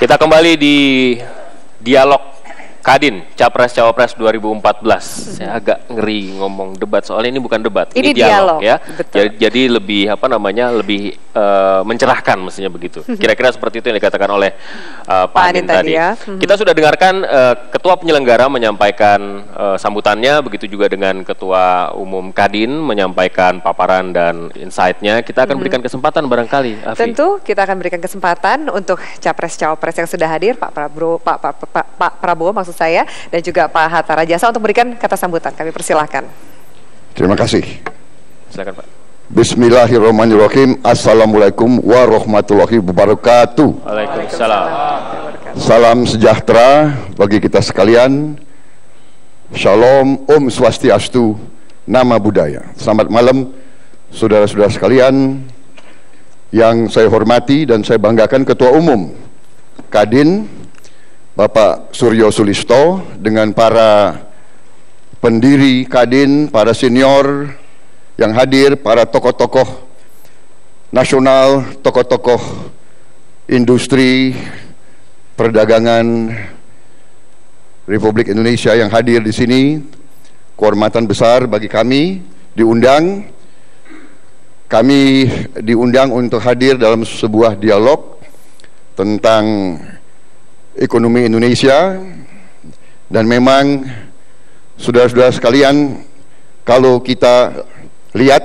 Kita kembali di dialog Kadin Capres Cawapres 2014. Saya agak ngeri ngomong debat soalnya ini bukan debat, ini dialog ya. Jadi lebih lebih mencerahkan mestinya begitu. Kira-kira seperti itu yang dikatakan oleh Pak Anin tadi. Ya. Kita sudah dengarkan Ketua Penyelenggara menyampaikan sambutannya, begitu juga dengan Ketua Umum Kadin menyampaikan paparan dan insight-nya. Kita akan berikan kesempatan barangkali, Afi. Tentu kita akan berikan kesempatan untuk Capres Cawapres yang sudah hadir, Pak Prabowo maksud saya, dan juga Pak Hatta Rajasa untuk memberikan kata sambutan. Kami persilahkan. Terima kasih. Silakan Pak. Bismillahirrahmanirrahim. Assalamualaikum warahmatullahi wabarakatuh. Waalaikumsalam. Salam sejahtera bagi kita sekalian. Shalom, Om Swastiastu, Nama Budaya. Selamat malam saudara-saudara sekalian yang saya hormati dan saya banggakan, Ketua Umum Kadin Bapak Suryo Sulisto dengan para pendiri Kadin, para senior yang hadir, para tokoh-tokoh nasional, tokoh-tokoh industri perdagangan Republik Indonesia yang hadir di sini. Kehormatan besar bagi kami diundang. Kami diundang untuk hadir dalam sebuah dialog tentang ekonomi Indonesia, dan memang saudara-saudara sekalian, kalau kita lihat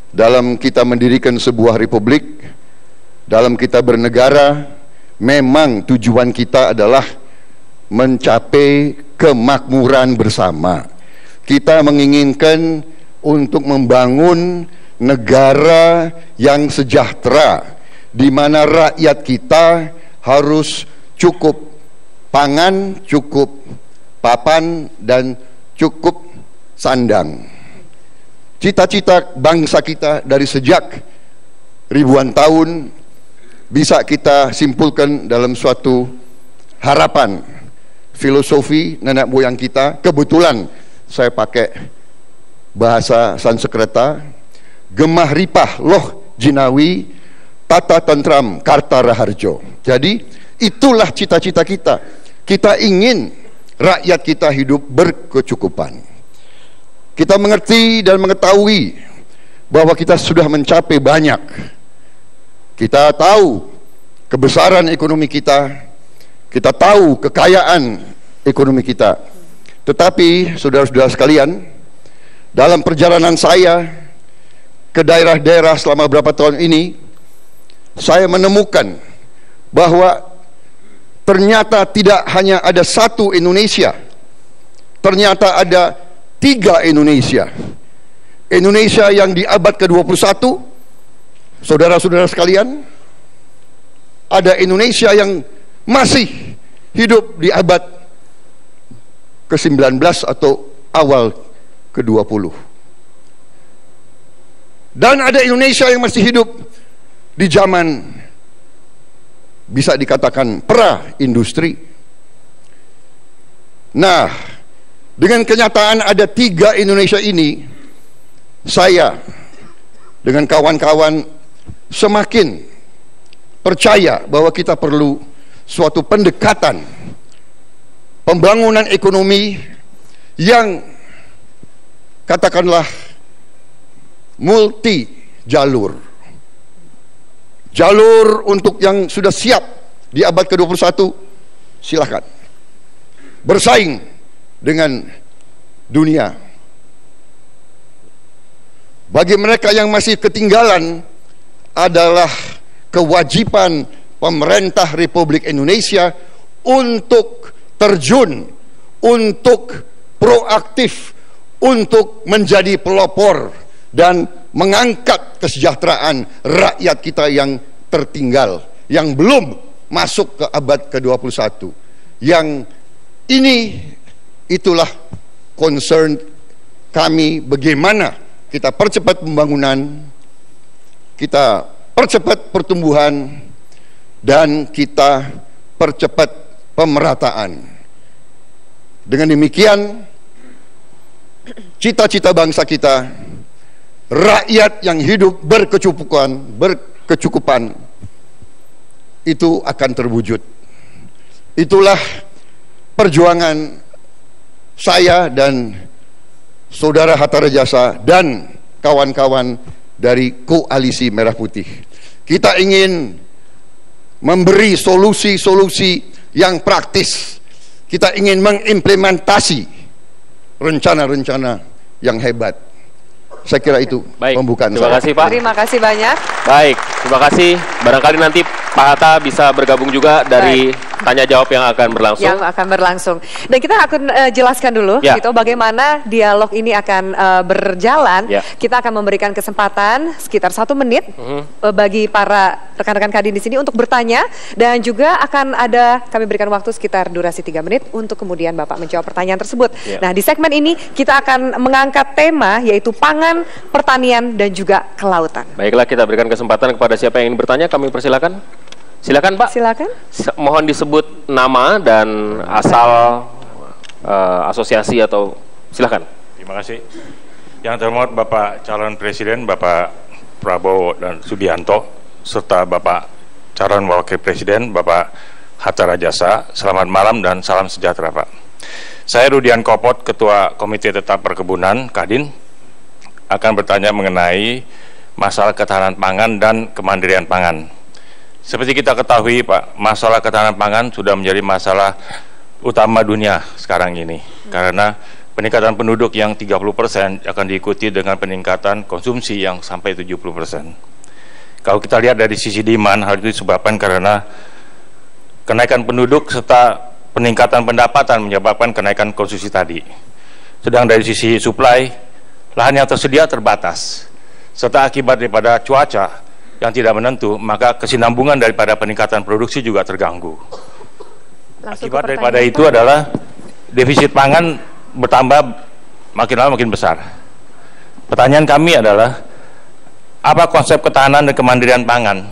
dalam kita mendirikan sebuah republik, dalam kita bernegara, memang tujuan kita adalah mencapai kemakmuran bersama. Kita menginginkan untuk membangun negara yang sejahtera, di mana rakyat kita harus cukup pangan, cukup papan, dan cukup sandang. Cita-cita bangsa kita dari sejak ribuan tahun bisa kita simpulkan dalam suatu harapan, filosofi nenek moyang kita. Kebetulan saya pakai bahasa Sanskerta, gemah ripah loh jinawi, tata tentram karta raharjo. Jadi itulah cita-cita kita. Kita ingin rakyat kita hidup berkecukupan. Kita mengerti dan mengetahui bahwa kita sudah mencapai banyak. Kita tahu kebesaran ekonomi kita, kita tahu kekayaan ekonomi kita. Tetapi saudara-saudara sekalian, dalam perjalanan saya ke daerah-daerah selama beberapa tahun ini, saya menemukan bahwa ternyata tidak hanya ada satu Indonesia, ternyata ada tiga Indonesia. Indonesia yang di abad ke-21, saudara-saudara sekalian, ada Indonesia yang masih hidup di abad ke-19 atau awal ke-20. Dan ada Indonesia yang masih hidup di zaman bisa dikatakan pra-industri. Nah, dengan kenyataan ada tiga Indonesia ini, saya dengan kawan-kawan semakin percaya bahwa kita perlu suatu pendekatan pembangunan ekonomi yang katakanlah multi jalur. Jalur untuk yang sudah siap di abad ke-21, silakan bersaing dengan dunia. Bagi mereka yang masih ketinggalan, adalah kewajiban pemerintah Republik Indonesia untuk terjun, untuk proaktif, untuk menjadi pelopor dan mengangkat kesejahteraan rakyat kita yang tertinggal, yang belum masuk ke abad ke-21. Yang ini, itulah concern kami, bagaimana kita percepat pembangunan, kita percepat pertumbuhan, dan kita percepat pemerataan. Dengan demikian, cita-cita bangsa kita, rakyat yang hidup berkecukupan, itu akan terwujud. Itulah perjuangan saya dan Saudara Hatta Rajasa dan kawan-kawan dari Koalisi Merah Putih. Kita ingin memberi solusi-solusi yang praktis. Kita ingin mengimplementasi rencana-rencana yang hebat. Saya kira itu pembukaan terima saya. Kasih, Pak. Terima kasih banyak. Baik, terima kasih. Barangkali nanti Pak Hatta bisa bergabung juga dari tanya jawab yang akan berlangsung. Yang akan berlangsung. Dan kita akan jelaskan dulu gitu bagaimana dialog ini akan berjalan. Kita akan memberikan kesempatan sekitar 1 menit bagi para rekan-rekan Kadin di sini untuk bertanya, dan juga akan ada kami berikan waktu sekitar durasi 3 menit untuk kemudian Bapak menjawab pertanyaan tersebut. Nah, di segmen ini kita akan mengangkat tema yaitu pangan, pertanian dan juga kelautan. Baiklah, kita berikan kesempatan kepada siapa yang ingin bertanya, kami persilakan. Silakan, Pak. Silakan. Mohon disebut nama dan asal asosiasi atau silakan. Terima kasih. Yang terhormat Bapak Calon Presiden Bapak Prabowo dan Subianto, serta Bapak Calon Wakil Presiden Bapak Hatta Rajasa, selamat malam dan salam sejahtera, Pak. Saya Rudian Kopot, Ketua Komite Tetap Perkebunan Kadin, akan bertanya mengenai masalah ketahanan pangan dan kemandirian pangan. Seperti kita ketahui, Pak, masalah ketahanan pangan sudah menjadi masalah utama dunia sekarang ini, karena peningkatan penduduk yang 30% akan diikuti dengan peningkatan konsumsi yang sampai 70%. Kalau kita lihat dari sisi demand, hal itu disebabkan karena kenaikan penduduk serta peningkatan pendapatan menyebabkan kenaikan konsumsi tadi. Sedang dari sisi supply, lahan yang tersedia terbatas, serta akibat daripada cuaca yang tidak menentu, maka kesinambungan daripada peningkatan produksi juga terganggu. Akibat daripada itu adalah defisit pangan bertambah makin lama makin besar. Pertanyaan kami adalah, apa konsep ketahanan dan kemandirian pangan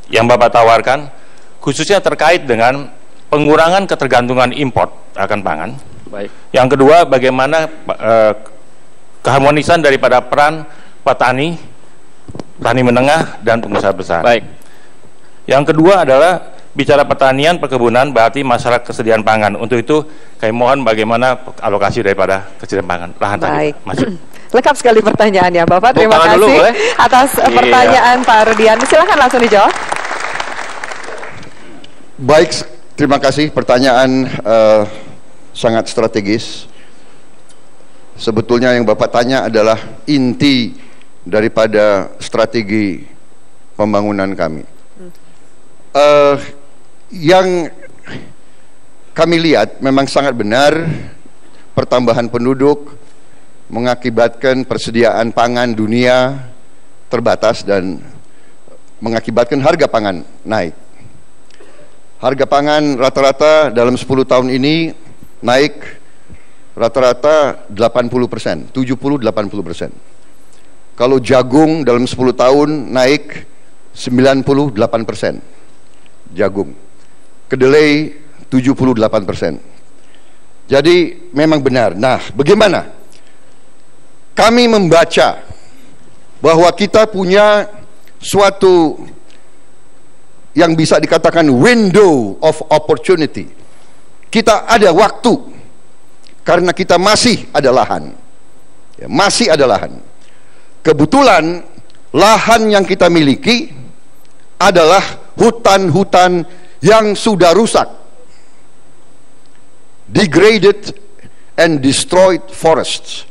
yang Bapak tawarkan, khususnya terkait dengan pengurangan ketergantungan import akan pangan? Baik. Yang kedua, bagaimana keharmonisan daripada peran petani menengah dan pengusaha besar. Baik. Yang kedua adalah bicara pertanian, perkebunan, berarti masalah kesediaan pangan. Untuk itu kami mohon bagaimana alokasi daripada kesediaan pangan lahan tadi. Masuk. Lengkap sekali pertanyaannya, Bapak. Terima kasih dulu, atas pertanyaan Pak Rudian. Silakan langsung dijawab. Baik, terima kasih. Pertanyaan sangat strategis. Sebetulnya yang Bapak tanya adalah inti daripada strategi pembangunan kami. Yang kami lihat memang sangat benar, pertambahan penduduk mengakibatkan persediaan pangan dunia terbatas dan mengakibatkan harga pangan naik. Harga pangan rata-rata dalam 10 tahun ini naik rata-rata 80%, 70-80%. Kalau jagung dalam 10 tahun naik 98%, jagung. Kedelai 78%. Jadi memang benar. Nah, bagaimana? Kami membaca bahwa kita punya suatu yang bisa dikatakan window of opportunity. Kita ada waktu karena kita masih ada lahan. Ya, masih ada lahan. Kebetulan lahan yang kita miliki adalah hutan-hutan yang sudah rusak, degraded and destroyed forests.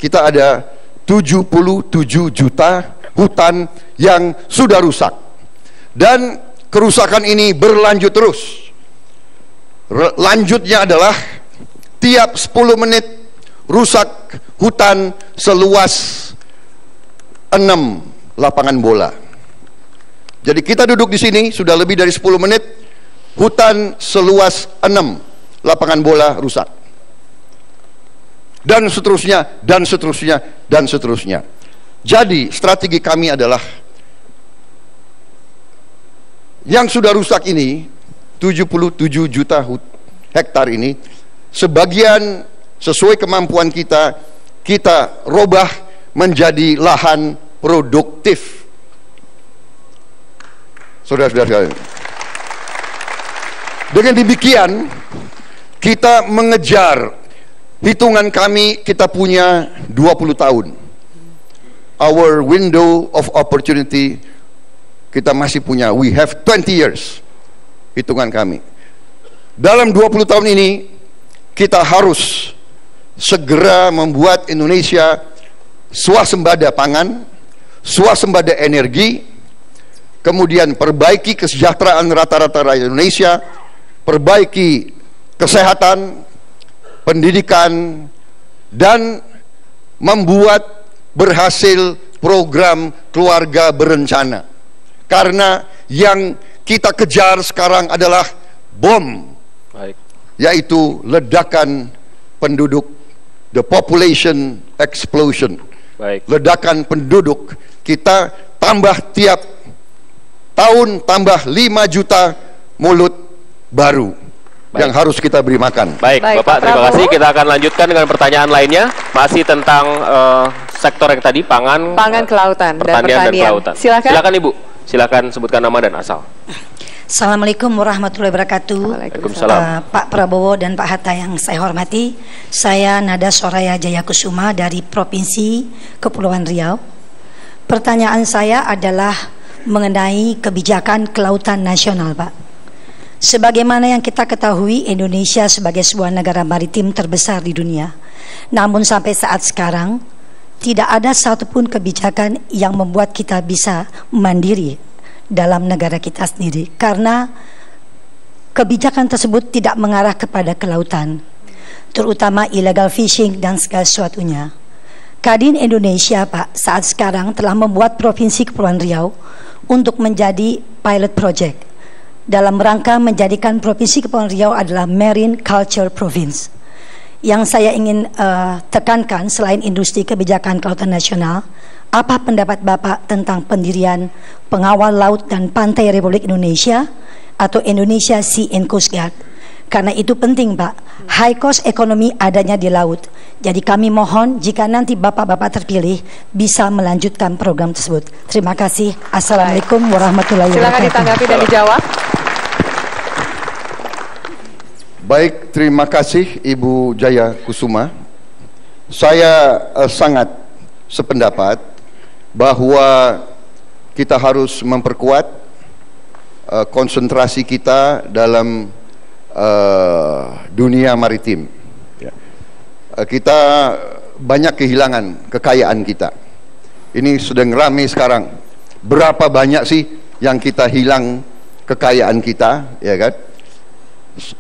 Kita ada 77 juta hutan yang sudah rusak, dan kerusakan ini berlanjut terus. Lanjutnya adalah tiap 10 menit rusak hutan seluas 6 lapangan bola. Jadi kita duduk di sini sudah lebih dari 10 menit, hutan seluas 6 lapangan bola rusak. Dan seterusnya, dan seterusnya, dan seterusnya. Jadi strategi kami adalah yang sudah rusak ini, 77 juta hektar ini, sebagian sesuai kemampuan kita, kita robah menjadi lahan produktif. Saudara-saudara sekalian, Dengan demikian, kita mengejar, hitungan kami kita punya 20 tahun. Our window of opportunity kita masih punya, we have 20 years, hitungan kami. Dalam 20 tahun ini, kita harus segera membuat Indonesia swasembada pangan, swasembada energi, kemudian perbaiki kesejahteraan rata-rata rakyat Indonesia, perbaiki kesehatan, pendidikan, dan membuat berhasil program keluarga berencana. Karena yang kita kejar sekarang adalah bom, yaitu ledakan penduduk, the population explosion. Ledakan penduduk. Kita tambah tiap tahun, tambah 5 juta mulut baru yang harus kita beri makan. Baik, Bapak, terima kasih. Kita akan lanjutkan dengan pertanyaan lainnya, masih tentang sektor yang tadi, pangan, kelautan, pertanian dan kelautan. Silakan Ibu, silakan sebutkan nama dan asal. Assalamualaikum warahmatullahi wabarakatuh. Waalaikumsalam. Pak Prabowo dan Pak Hatta yang saya hormati, saya Nada Soraya Jayakusuma dari Provinsi Kepulauan Riau. Pertanyaan saya adalah mengenai kebijakan kelautan nasional, Pak. Sebagaimana yang kita ketahui, Indonesia sebagai sebuah negara maritim terbesar di dunia. Namun sampai saat sekarang, tidak ada satupun kebijakan yang membuat kita bisa mandiri dalam negara kita sendiri, karena kebijakan tersebut tidak mengarah kepada kelautan, terutama illegal fishing dan segala sesuatunya. Kadin Indonesia, Pak, saat sekarang telah membuat Provinsi Kepulauan Riau untuk menjadi pilot project dalam rangka menjadikan Provinsi Kepulauan Riau adalah Marine Culture Province. Yang saya ingin tekankan, selain industri kebijakan kelautan nasional, apa pendapat Bapak tentang pendirian Pengawal Laut dan Pantai Republik Indonesia atau Indonesia Sea and Coast Guard? Karena itu penting, Pak. High cost ekonomi adanya di laut. Jadi kami mohon jika nanti Bapak-Bapak terpilih bisa melanjutkan program tersebut. Terima kasih. Assalamualaikum warahmatullahi wabarakatuh. Silakan ditanggapi dan dijawab. Baik, terima kasih Ibu Jaya Kusuma. Saya sangat sependapat bahwa kita harus memperkuat konsentrasi kita dalam dunia maritim. Kita banyak kehilangan kekayaan kita. Ini sedang ramai sekarang. Berapa banyak sih yang kita hilang kekayaan kita, ya kan?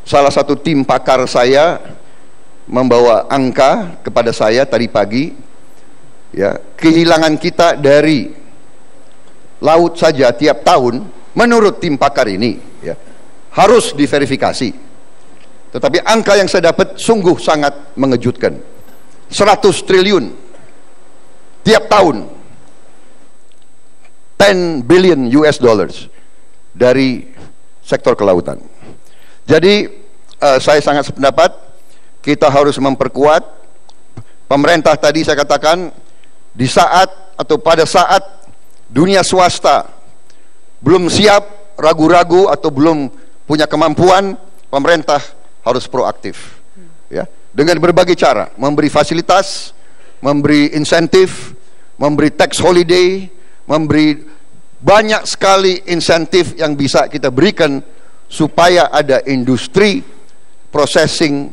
Salah satu tim pakar saya membawa angka kepada saya tadi pagi, ya, kehilangan kita dari laut saja tiap tahun menurut tim pakar ini, ya, harus diverifikasi. Tetapi angka yang saya dapat sungguh sangat mengejutkan. 100 triliun tiap tahun, 10 billion US dollars dari sektor kelautan. Jadi saya sangat sependapat kita harus memperkuat pemerintah. Tadi saya katakan di saat atau pada saat dunia swasta belum siap, ragu-ragu atau belum punya kemampuan, pemerintah harus proaktif, ya, dengan berbagai cara, memberi fasilitas, memberi insentif, memberi tax holiday, memberi banyak sekali insentif yang bisa kita berikan supaya ada industri processing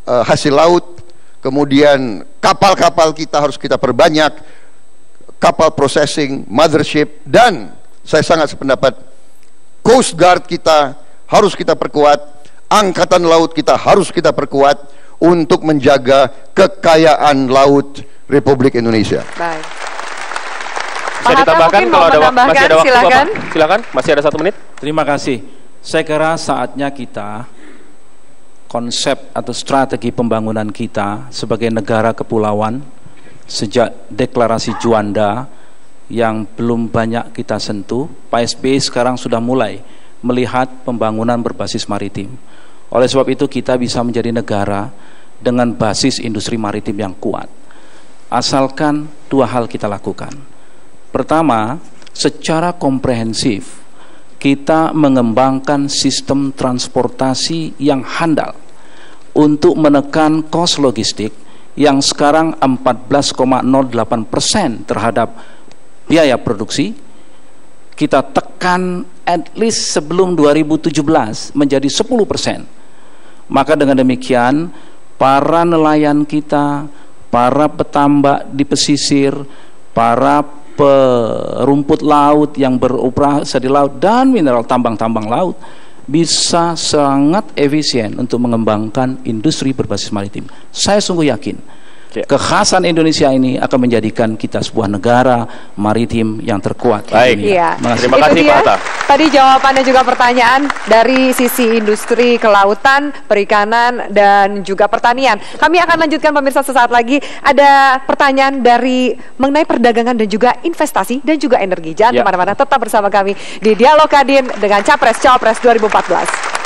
hasil laut. Kemudian kapal-kapal kita harus kita perbanyak, kapal processing, mothership, dan saya sangat sependapat Coast Guard kita harus kita perkuat, angkatan laut kita harus kita perkuat untuk menjaga kekayaan laut Republik Indonesia. Baik. Bisa ditambahkan kalau ada masih ada waktu, silakan. Bapak. Silakan, masih ada 1 menit. Terima kasih. Saya kira saatnya kita, konsep atau strategi pembangunan kita sebagai negara kepulauan sejak deklarasi Juanda yang belum banyak kita sentuh, Pak SBY sekarang sudah mulai melihat pembangunan berbasis maritim. Oleh sebab itu kita bisa menjadi negara dengan basis industri maritim yang kuat. Asalkan 2 hal kita lakukan. Pertama, secara komprehensif kita mengembangkan sistem transportasi yang handal untuk menekan kos logistik yang sekarang 14,08% terhadap biaya produksi. Kita tekan at least sebelum 2017 menjadi 10%. Maka dengan demikian para nelayan kita, para petambak di pesisir, para perumput laut yang beroperasi di laut dan mineral tambang-tambang laut bisa sangat efisien untuk mengembangkan industri berbasis maritim. Saya sungguh yakin kekhasan Indonesia ini akan menjadikan kita sebuah negara maritim yang terkuat. Baik. Iya. Terima kasih Pak Hatta. Tadi jawabannya juga pertanyaan dari sisi industri kelautan, perikanan, dan juga pertanian. Kami akan lanjutkan pemirsa sesaat lagi. Ada pertanyaan dari mengenai perdagangan dan juga investasi dan juga energi. Jangan kemana-mana, tetap bersama kami di Dialog Kadin dengan Capres Cawapres 2014.